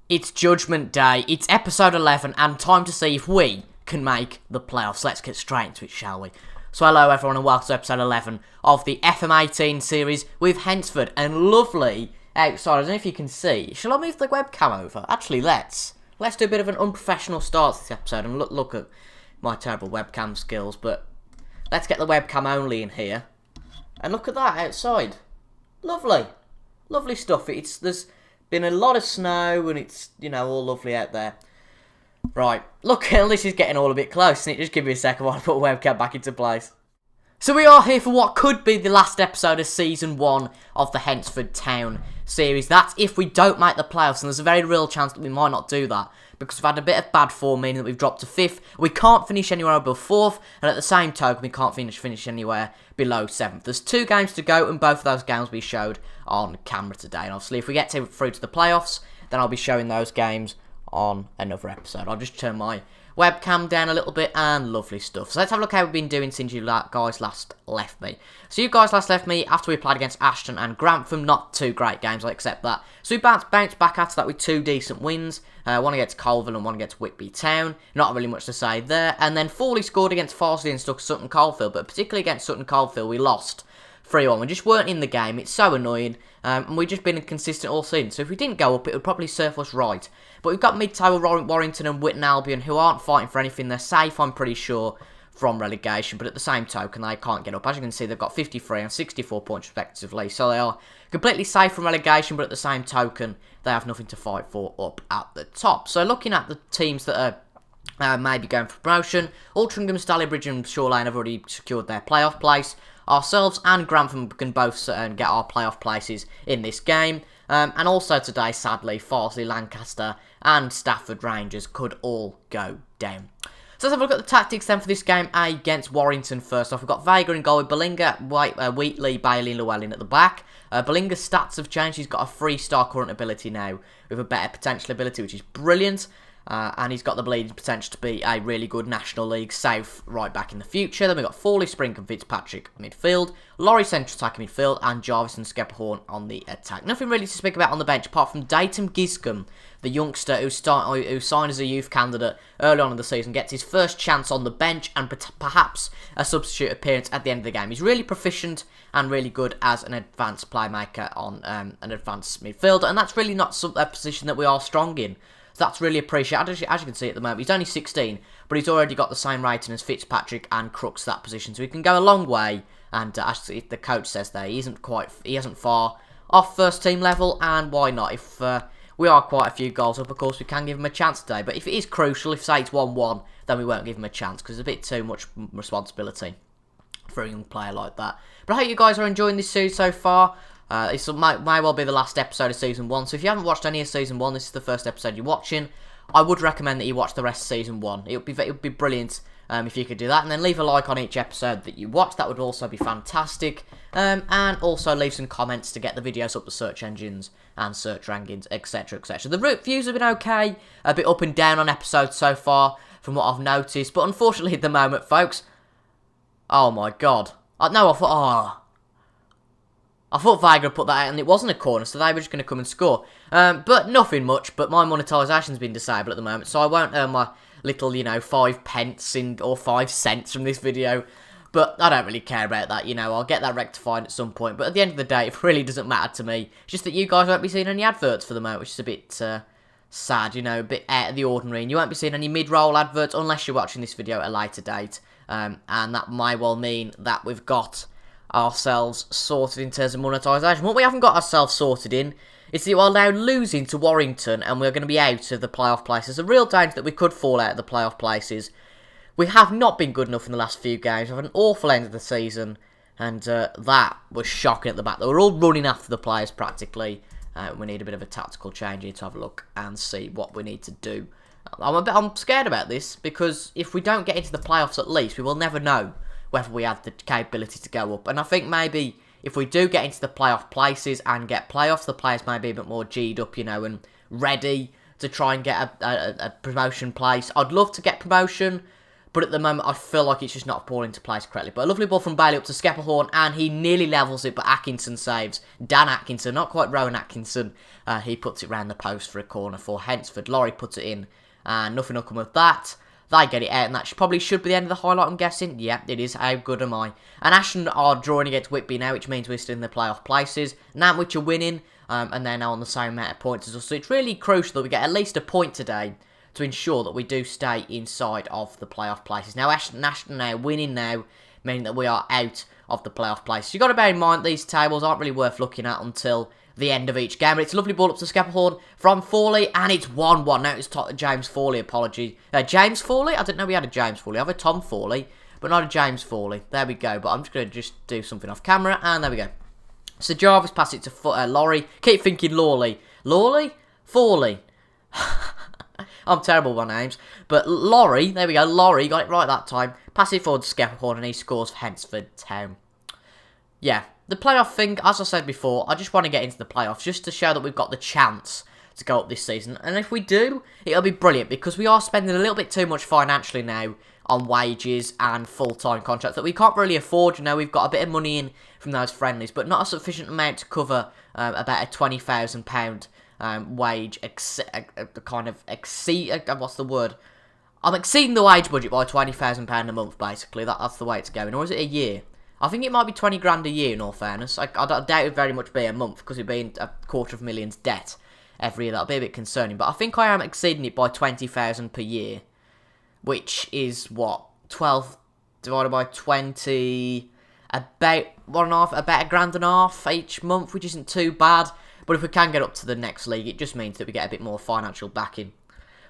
It's Judgment Day, it's episode 11, and time to see if we can make the playoffs. Let's get straight into it, shall we? So hello everyone and welcome to episode 11 of the FM18 series with Hednesford and lovely outside. I don't know if you can see. Shall I move the webcam over? Actually, let's do a bit of an unprofessional start to this episode and look at my terrible webcam skills, but let's get the webcam only in here. And look at that outside. Lovely. Lovely stuff. There's been a lot of snow and it's, all lovely out there. Right, look, this is getting all a bit close, and just give me a second while I put the webcam back into place. So we are here for what could be the last episode of Season 1 of the Hednesford Town series. That's if we don't make the playoffs, and there's a very real chance that we might not do that, because we've had a bit of bad form, meaning that we've dropped to 5th. We can't finish anywhere above 4th, and at the same token, we can't finish anywhere below 7th. There's 2 games to go, and both of those games will be showed on camera today. And obviously, if we get through to the playoffs, then I'll be showing those games on another episode. I'll just turn my webcam down a little bit and lovely stuff. So let's have a look how we've been doing since you guys last left me. So you guys last left me after we played against Ashton and Grantham. Not 2 great games, I accept that. So we bounced back after that with 2 decent wins. One against Colville and one against Whitby Town. Not really much to say there. And then Fawley scored against Farsley and stuck Sutton Coldfield, but particularly against Sutton Coldfield we lost 3-1. We just weren't in the game. It's so annoying. And we've just been inconsistent all season. So if we didn't go up, it would probably serve us right. But we've got mid-table Warrington and Whitton Albion who aren't fighting for anything. They're safe, I'm pretty sure, from relegation. But at the same token, they can't get up. As you can see, they've got 53 and 64 points respectively. So they are completely safe from relegation. But at the same token, they have nothing to fight for up at the top. So looking at the teams that are maybe going for promotion, Altrincham, Stalybridge and Shorelane have already secured their playoff place. Ourselves and Grantham can both get our playoff places in this game. And also today, sadly, Farsley, Lancaster and Stafford Rangers could all go down. So let's have a look at the tactics then for this game against Warrington first off. We've got Vega in goal with Belinga, Wheatley, Bailey and Llewellyn at the back. Belinga's stats have changed. He's got a 3-star current ability now with a better potential ability, which is brilliant. And he's got the bleeding potential to be a really good National League South right back in the future. Then we've got Fawley, Sprink and Fitzpatrick midfield, Laurie central attacking midfield, and Jarvis and Skepperhorn on the attack. Nothing really to speak about on the bench apart from Dayton Giscombe, the youngster who signed as a youth candidate early on in the season, gets his first chance on the bench and perhaps a substitute appearance at the end of the game. He's really proficient and really good as an advanced playmaker on an advanced midfielder, and that's really not a position that we are strong in. That's really appreciated. As you can see at the moment, he's only 16, but he's already got the same rating as Fitzpatrick and Crooks that position, so he can go a long way. And as the coach says there, he isn't far off first team level, and why not? If we are quite a few goals up, of course, we can give him a chance today. But if it is crucial, if say it's 1-1, then we won't give him a chance because it's a bit too much responsibility for a young player like that. But I hope you guys are enjoying this series so far. This may well be the last episode of Season 1, so if you haven't watched any of Season 1, this is the first episode you're watching, I would recommend that you watch the rest of Season 1. It would be brilliant if you could do that, and then leave a like on each episode that you watch. That would also be fantastic, and also leave some comments to get the videos up the search engines and search rankings, etc, etc. The views have been okay, a bit up and down on episodes so far, from what I've noticed, but unfortunately at the moment, folks, oh my god, I thought Vega put that out and it wasn't a corner, so they were just going to come and score. But nothing much, but my monetisation's been disabled at the moment, so I won't earn my little, 5 pence or 5 cents from this video. But I don't really care about that, I'll get that rectified at some point. But at the end of the day, it really doesn't matter to me. It's just that you guys won't be seeing any adverts for the moment, which is a bit sad, a bit out of the ordinary. And you won't be seeing any mid-roll adverts unless you're watching this video at a later date. And that may well mean that we've got ourselves sorted in terms of monetisation. What we haven't got ourselves sorted in is that we're now losing to Warrington and we're going to be out of the playoff places. There's a real danger that we could fall out of the playoff places. We have not been good enough in the last few games. We've had an awful end of the season, and that was shocking at the back. They were all running after the players practically. We need a bit of a tactical change here to have a look and see what we need to do. I'm scared about this because if we don't get into the playoffs at least, we will never know whether we had the capability to go up. And I think maybe if we do get into the playoff places and get playoffs, the players may be a bit more G'd up, and ready to try and get a promotion place. I'd love to get promotion, But at the moment, I feel like it's just not falling into place correctly. But a lovely ball from Bailey up to Skeppelhorn, and he nearly levels it, but Atkinson saves. Dan Atkinson, not quite Rowan Atkinson. He puts it round the post for a corner for Hednesford. Laurie puts it in, and nothing will come of that. They get it out, and that probably should be the end of the highlight, I'm guessing. Yeah, it is. How good am I? And Ashton are drawing against Whitby now, which means we're still in the playoff places. Nantwich are winning, and they're now on the same amount of points as us. So it's really crucial that we get at least a point today to ensure that we do stay inside of the playoff places. Now, Ashton now winning now, meaning that we are out of the playoff places. You've got to bear in mind these tables aren't really worth looking at until the end of each game. But it's a lovely ball up to Skeppelhorn from Fawley, and it's 1-1. Now it's James Fawley, apology. James Fawley? I didn't know we had a James Fawley. I have a Tom Fawley, but not a James Fawley. There we go. But I'm just going to do something off camera, and there we go. So Jarvis passes it to Laurie. Keep thinking Lawley. Lawley? Fawley. I'm terrible with my names. But Laurie, there we go. Laurie got it right that time. Pass it forward to Skeppelhorn, and he scores for Hednesford Town. Yeah, the playoff thing, as I said before, I just want to get into the playoffs just to show that we've got the chance to go up this season. And if we do, it'll be brilliant because we are spending a little bit too much financially now on wages and full-time contracts that we can't really afford. You know, we've got a bit of money in from those friendlies, but not a sufficient amount to cover about a £20,000 wage, what's the word? I'm exceeding the wage budget by £20,000 a month, basically. That's the way it's going. Or is it a year? I think it might be 20 grand a year, in all fairness. I doubt it would very much be a month, because it'd be in $250,000 debt every year. That'll be a bit concerning. But I think I am exceeding it by 20,000 per year, which is, what, 12 divided by 20, about about £1.5 each month, which isn't too bad. But if we can get up to the next league, it just means that we get a bit more financial backing.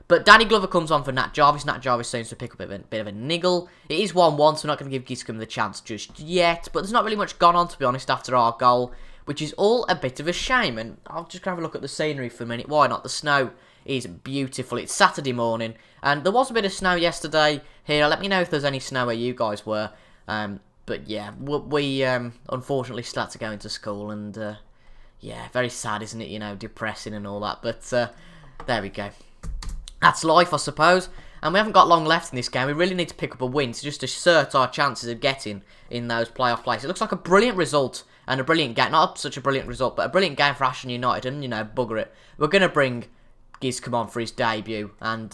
But Danny Glover comes on for Nat Jarvis. Nat Jarvis seems to pick up a bit of a niggle. It is 1-1, so we're not going to give Giscombe the chance just yet. But there's not really much gone on, to be honest, after our goal, which is all a bit of a shame. And I'll just have a look at the scenery for a minute. Why not? The snow is beautiful. It's Saturday morning, and there was a bit of snow yesterday here. Let me know if there's any snow where you guys were. But yeah, we unfortunately still had to go into school, and yeah, very sad, isn't it? You know, depressing and all that. But there we go. That's life, I suppose. And we haven't got long left in this game. We really need to pick up a win to just assert our chances of getting in those playoff places. It looks like a brilliant result and a brilliant game. Not such a brilliant result, but a brilliant game for Ashton United. And, you know, bugger it. We're going to bring Giscombe on for his debut and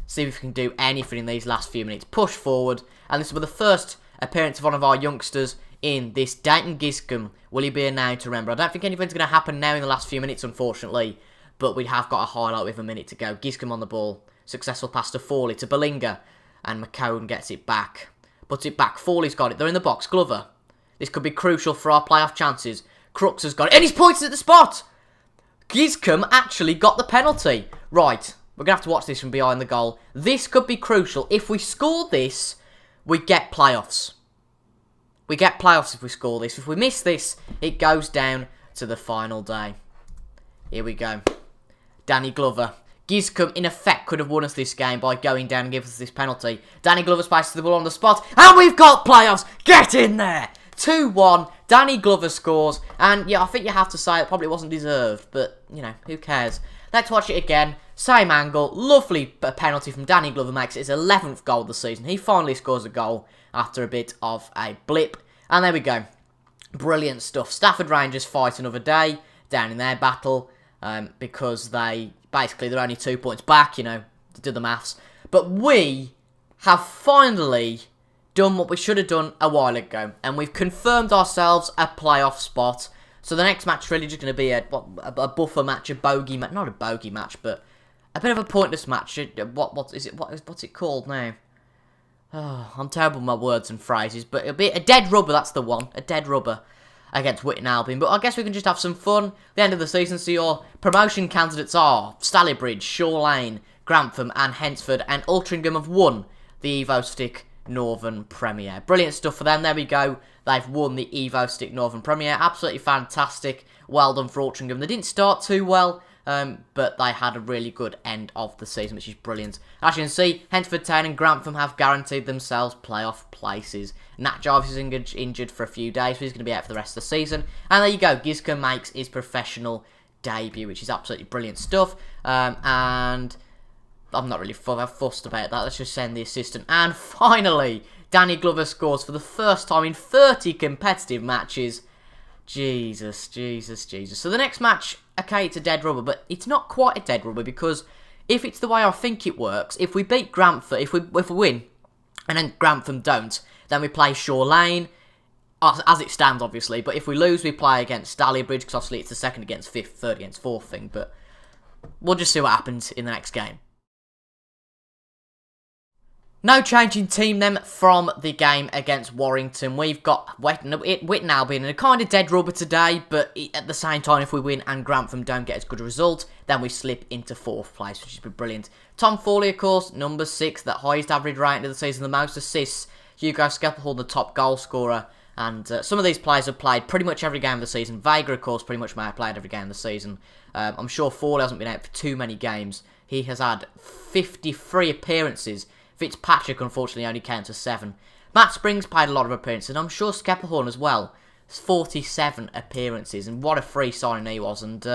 see if we can do anything in these last few minutes. Push forward. And this will be the first appearance of one of our youngsters in this Dayton Giscombe. Will he be a now to remember? I don't think anything's going to happen now in the last few minutes, unfortunately. But we have got a highlight with a minute to go. Giscombe on the ball. Successful pass to Fawley, to Bellinger. And McCone gets it back. Puts it back. Fawley's got it. They're in the box. Glover. This could be crucial for our playoff chances. Crooks has got it. And he's pointed at the spot! Giscombe actually got the penalty. Right. We're going to have to watch this from behind the goal. This could be crucial. If we score this, we get playoffs. We get playoffs if we score this. If we miss this, it goes down to the final day. Here we go. Danny Glover. Giscombe, in effect, could have won us this game by going down and giving us this penalty. Danny Glover's passes the ball on the spot. And we've got playoffs! Get in there! 2-1. Danny Glover scores. And, yeah, I think you have to say it probably wasn't deserved. But, you know, who cares? Let's watch it again. Same angle. Lovely penalty from Danny Glover makes it his 11th goal of the season. He finally scores a goal after a bit of a blip. And there we go. Brilliant stuff. Stafford Rangers fight another day down in their battle. Because they're only 2 points back, you know, to do the maths. But we have finally done what we should have done a while ago. And we've confirmed ourselves a playoff spot. So the next match is really just going to be a buffer match, a bogey match. Not a bogey match, but a bit of a pointless match. What's it called now? Oh, I'm terrible with my words and phrases. But it'll be a dead rubber, that's the one. A dead rubber. Against Whitton Albion, but I guess we can just have some fun. The end of the season, so your promotion candidates are Stalybridge, Shaw Lane, Grantham and Hednesford, and Altrincham have won the Evo Stick Northern Premier. Brilliant stuff for them, there we go. They've won the Evo Stick Northern Premier, absolutely fantastic. Well done for Altrincham. They didn't start too well, but they had a really good end of the season, which is brilliant. As you can see, Hednesford Town and Grantham have guaranteed themselves playoff places. Nat Jarvis is injured for a few days, but he's going to be out for the rest of the season. And there you go, Giscombe makes his professional debut, which is absolutely brilliant stuff. And I'm not really fussed about that. Let's just send the assistant. And finally, Danny Glover scores for the first time in 30 competitive matches. Jesus. So the next match, okay, it's a dead rubber, but it's not quite a dead rubber because if it's the way I think it works, if we beat Grantham, if we win, and then Grantham don't, then we play Shaw Lane, as it stands, obviously. But if we lose, we play against Stalybridge, because obviously it's the second against fifth, third against fourth thing. But we'll just see what happens in the next game. No change in team then from the game against Warrington. We've got Whitton Albion in a kind of dead rubber today, but at the same time, if we win and Grantham don't get as good a result, then we slip into fourth place, which has been brilliant. Tom Foley, of course, number 6, the highest average rating of the season, the most assists. Hugo Skeppelhorn, the top goal scorer. And some of these players have played pretty much every game of the season. Vega, of course, pretty much may have played every game of the season. I'm sure Foley hasn't been out for too many games. He has had 53 appearances. Fitzpatrick, unfortunately, only counts as 7. Matt Springs played a lot of appearances, and I'm sure Skeppelhorn as well. 47 appearances, and what a free signing he was. And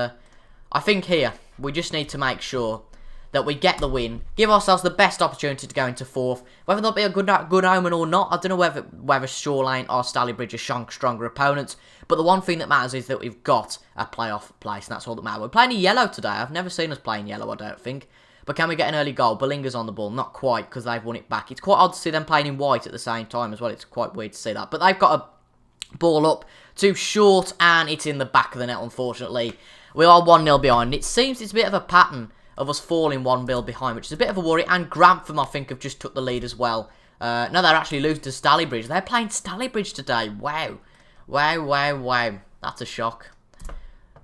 I think here, we just need to make sure that we get the win, give ourselves the best opportunity to go into fourth. Whether that'll be a good omen or not, I don't know whether Shaw Lane or Stalybridge are stronger opponents. But the one thing that matters is that we've got a playoff place, and that's all that matters. We're playing in yellow today. I've never seen us playing yellow, I don't think. But can we get an early goal? Berlinger's on the ball. Not quite, because they've won it back. It's quite odd to see them playing in white at the same time as well. It's quite weird to see that. But they've got a ball up too short, and it's in the back of the net, unfortunately. We are 1-0 behind. It seems it's a bit of a pattern of us falling 1-0 behind, which is a bit of a worry. And Grantham, I think, have just took the lead as well. No, they're actually losing to Stalybridge. They're playing Stalybridge today. Wow. That's a shock.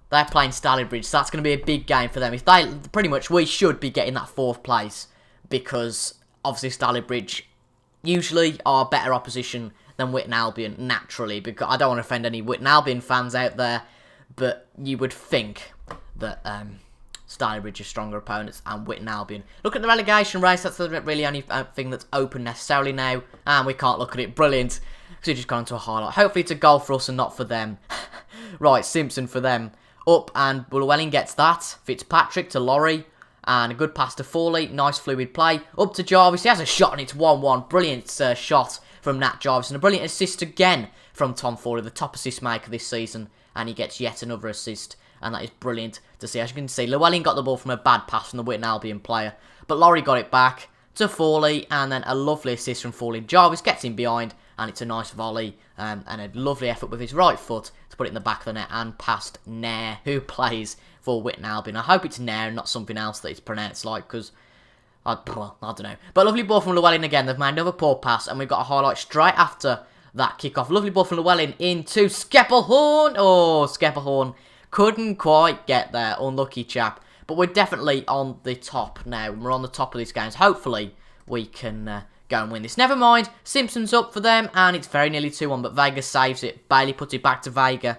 They're playing Stalybridge, so that's going to be a big game for them. If they, pretty much, we should be getting that fourth place, because obviously Stalybridge usually are better opposition than Whitton Albion, naturally, because I don't want to offend any Whitton Albion fans out there, but you would think that Stalybridge are stronger opponents and Whitton Albion. Look at the relegation race, that's the really only thing that's open necessarily now, and we can't look at it. Brilliant, because we've just gone into a highlight. Hopefully it's a goal for us and not for them. Right, Simpson for them. Up, and Llewellyn gets that. Fitzpatrick to Laurie, and a good pass to Foley. Nice fluid play. Up to Jarvis. He has a shot, and it's 1-1. Brilliant shot from Nat Jarvis, and a brilliant assist again from Tom Foley, the top assist maker this season, and he gets yet another assist, and that is brilliant to see. As you can see, Llewellyn got the ball from a bad pass from the Whitton Albion player, but Laurie got it back to Foley, and then a lovely assist from Foley. Jarvis gets in behind, and it's a nice volley, and a lovely effort with his right foot to put it in the back of the net and past Nair, who plays for Whitton Albion. I hope it's Nair and not something else that it's pronounced like, because I don't know. But lovely ball from Llewellyn again. They've made another poor pass, and we've got a highlight straight after that kick-off. Lovely ball from Llewellyn into Skeppelhorn. Oh, Skeppelhorn couldn't quite get there. Unlucky chap. But we're definitely on the top now. We're on the top of these games. Hopefully, we can go and win this. Never mind, Simpson's up for them, and it's very nearly 2-1, but Vega saves it. Bailey puts it back to Vega.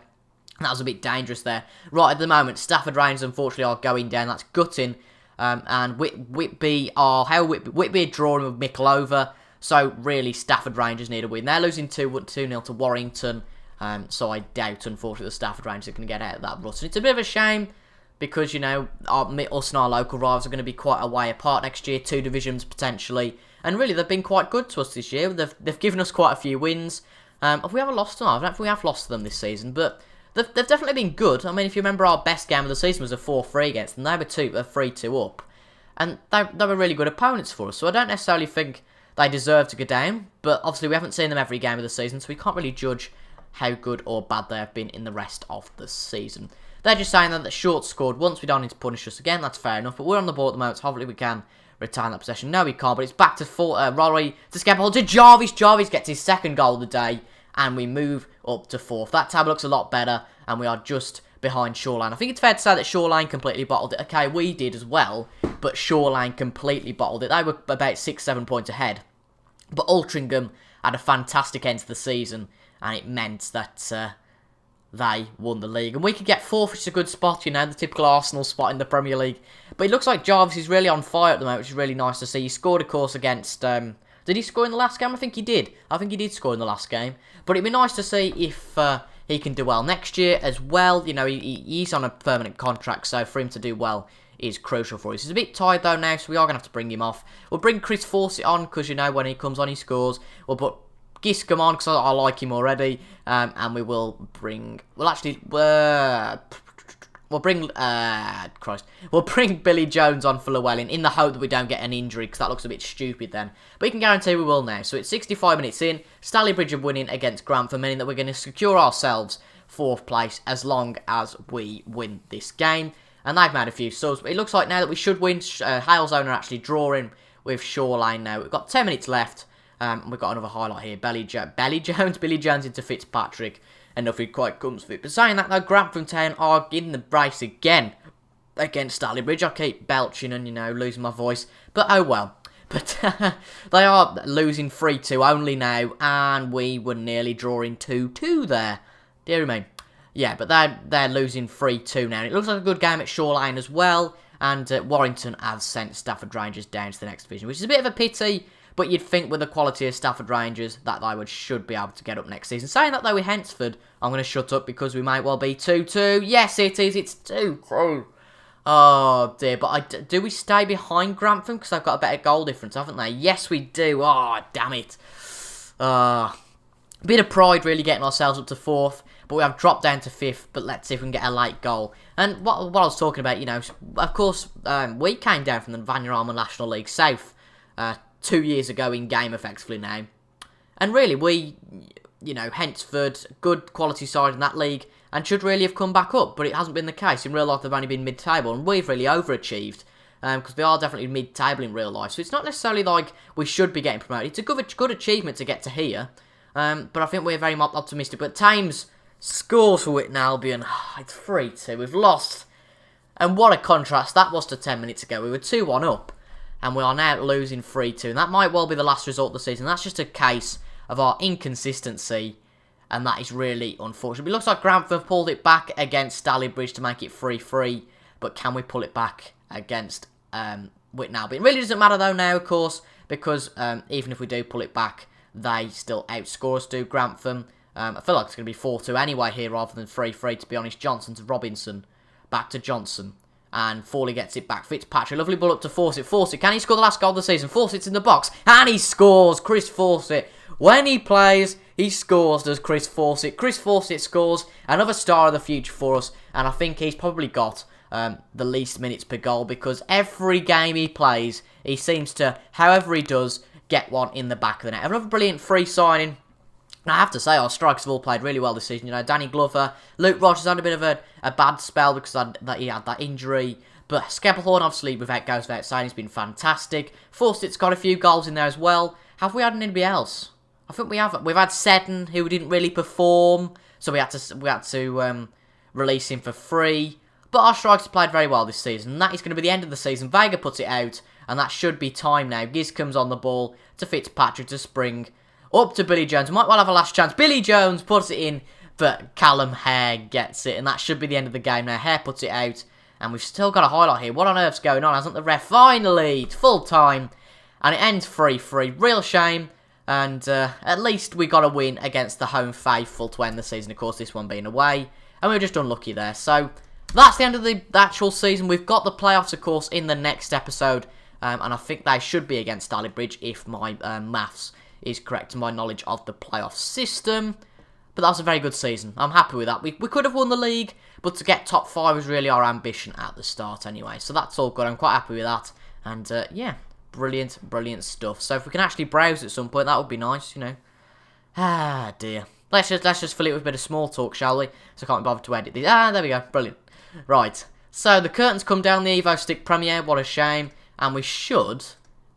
That was a bit dangerous there. Right at the moment, Stafford Rangers, unfortunately, are going down. That's gutting. And Whitby are drawing with Micklova, so really, Stafford Rangers need a win. They're losing 2-0 to Warrington, so I doubt, unfortunately, the Stafford Rangers are going to get out of that rut. And it's a bit of a shame, because, you know, us and our local rivals are going to be quite a way apart next year, 2 divisions potentially. And really, they've been quite good to us this year. They've given us quite a few wins. Have we ever lost to them? I don't know if we have lost to them this season, but they've definitely been good. I mean, if you remember, our best game of the season was a 4-3 against them. They were 3-2 up. And they were really good opponents for us. So I don't necessarily think they deserve to go down. But obviously, we haven't seen them every game of the season, so we can't really judge how good or bad they have been in the rest of the season. They're just saying that Short scored once. We don't need to punish us again. That's fair enough. But we're on the ball at the moment, so hopefully we can retain that possession. No, we can't, but it's back to Rory to Skeppelhorn to Jarvis. Jarvis gets his second goal of the day, and we move up to fourth. That tab looks a lot better, and we are just behind Shaw Lane. I think it's fair to say that Shaw Lane completely bottled it. Okay, we did as well, but Shaw Lane completely bottled it. They were about 6-7 points ahead. But Altrincham had a fantastic end to the season, and it meant that they won the league. And we could get fourth, which is a good spot, you know, the typical Arsenal spot in the Premier League. But it looks like Jarvis is really on fire at the moment, which is really nice to see. He scored, of course, against... did he score in the last game? I think he did. I think he did score in the last game. But it'd be nice to see if he can do well next year as well. You know, he's on a permanent contract, so for him to do well is crucial for us. He's a bit tired though now, so we are going to have to bring him off. We'll bring Chris Fawcett on, because, you know, when he comes on, he scores. We'll put Giscombe on, because I like him already. And we will bring... Well, actually... We'll bring Billy Jones on for Llewellyn in the hope that we don't get an injury, because that looks a bit stupid then. But you can guarantee we will now. So it's 65 minutes in. Stalybridge are winning against Grantham, meaning that we're going to secure ourselves 4th place as long as we win this game. And they've made a few subs. But it looks like now that we should win. Halezone are actually drawing with Shoreline now. We've got 10 minutes left. We've got another highlight here. Billy Jones into Fitzpatrick. And nothing quite comes of it. But saying that though, Grantham Town are in the race again against Stalybridge. I keep belching and, you know, losing my voice. But oh well. But they are losing 3-2 only now. And we were nearly drawing 2-2 there. Dear me. Yeah, but they're losing 3-2 now. And it looks like a good game at Shoreline as well. And Warrington have sent Stafford Rangers down to the next division, which is a bit of a pity. But you'd think with the quality of Stafford Rangers that they should be able to get up next season. Saying that though with Hednesford, I'm going to shut up because we might well be 2-2. Yes, it is. It's 2-2. Oh dear. But do we stay behind Grantham? Because they've got a better goal difference, haven't they? Yes, we do. Oh, damn it. A bit of pride really getting ourselves up to 4th. But we have dropped down to 5th. But let's see if we can get a late goal. And what I was talking about, you know, of course, we came down from the Vanarama National League South 2 years ago in game, effectively now. And really, we, you know, Hednesford, good quality side in that league, and should really have come back up, but it hasn't been the case. In real life, they've only been mid-table, and we've really overachieved, because they are definitely mid-table in real life. So it's not necessarily like we should be getting promoted. It's a good achievement to get to here, but I think we're very much optimistic. But Thames scores for Whitton Albion. It's 3-2. We've lost. And what a contrast that was to 10 minutes ago. We were 2-1 up. And we are now losing 3-2. And that might well be the last result of the season. That's just a case of our inconsistency. And that is really unfortunate. It looks like Grantham have pulled it back against Stalybridge to make it 3-3. But can we pull it back against Whitton Albion? It really doesn't matter though now, of course. Because even if we do pull it back, they still outscore us to Grantham. I feel like it's going to be 4-2 anyway here rather than 3-3, to be honest. Johnson to Robinson. Back to Johnson. And Fawley gets it back. Fitzpatrick, lovely ball up to Fawcett. Fawcett, can he score the last goal of the season? Fawcett's in the box. And he scores. Chris Fawcett. When he plays, he scores, does Chris Fawcett. Chris Fawcett scores. Another star of the future for us. And I think he's probably got the least minutes per goal. Because every game he plays, he seems to, however he does, get one in the back of the net. Another brilliant free signing. And I have to say, our strikers have all played really well this season. You know, Danny Glover, Luke Rogers had a bit of a bad spell because he had that injury. But Skeppelhorn, obviously, goes without saying, he's been fantastic. Fawcett's got a few goals in there as well. Have we had anybody else? I think we have. We've had Seddon, who didn't really perform, so we had to release him for free. But our strikers have played very well this season, and that is going to be the end of the season. Vega puts it out, and that should be time now. Giz comes on the ball to Fitzpatrick to Spring. Up to Billy Jones. Might well have a last chance. Billy Jones puts it in, but Callum Hare gets it. And that should be the end of the game now. Hare puts it out. And we've still got a highlight here. What on earth's going on? Hasn't the ref finally? It's full time. And it ends 3-3. Real shame. And at least we got a win against the home faithful to end the season. Of course, this one being away. And we were just unlucky there. So that's the end of the actual season. We've got the playoffs, of course, in the next episode. And I think they should be against Stalybridge if my maths is correct to my knowledge of the playoff system. But that was a very good season. I'm happy with that. We could have won the league, but to get top 5 was really our ambition at the start anyway. So that's all good. I'm quite happy with that. And yeah, brilliant stuff. So if we can actually browse at some point, that would be nice, you know. Ah, dear. Let's just fill it with a bit of small talk, shall we? So I can't bother to edit these. Ah, there we go. Brilliant. Right. So the curtains come down the Evo Stick premiere. What a shame. And we should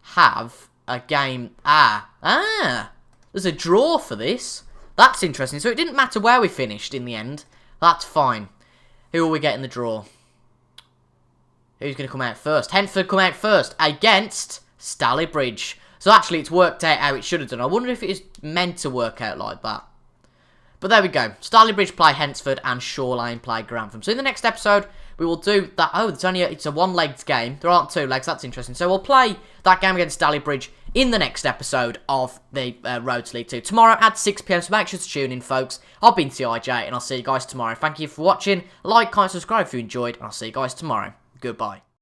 have a game. There's a draw for this. That's interesting. So it didn't matter where we finished in the end. That's fine. Who will we get in the draw? Who's going to come out first? Hednesford come out first against Stalybridge. So actually it's worked out how it should have done. I wonder if it is meant to work out like that. But there we go. Stalybridge play Hednesford and Shoreline play Grantham. So in the next episode, we will do that. Oh, it's a one-legged game. There aren't two legs. That's interesting. So we'll play that game against Stalybridge in the next episode of the Road to League 2. Tomorrow at 6 PM. So make sure to tune in, folks. I've been TIJ, and I'll see you guys tomorrow. Thank you for watching. Like, comment, subscribe if you enjoyed, and I'll see you guys tomorrow. Goodbye.